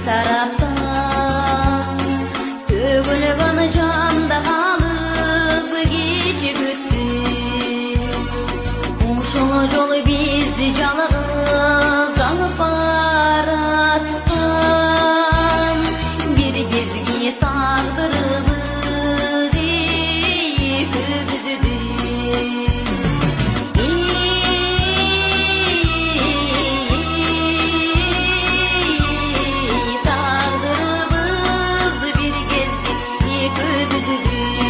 taraftan tөгілген жанда қалып кече күтті ушул жолу бизди жалгыз алып бараткан бир кезге тагдырыбыз экөөбүздү Good.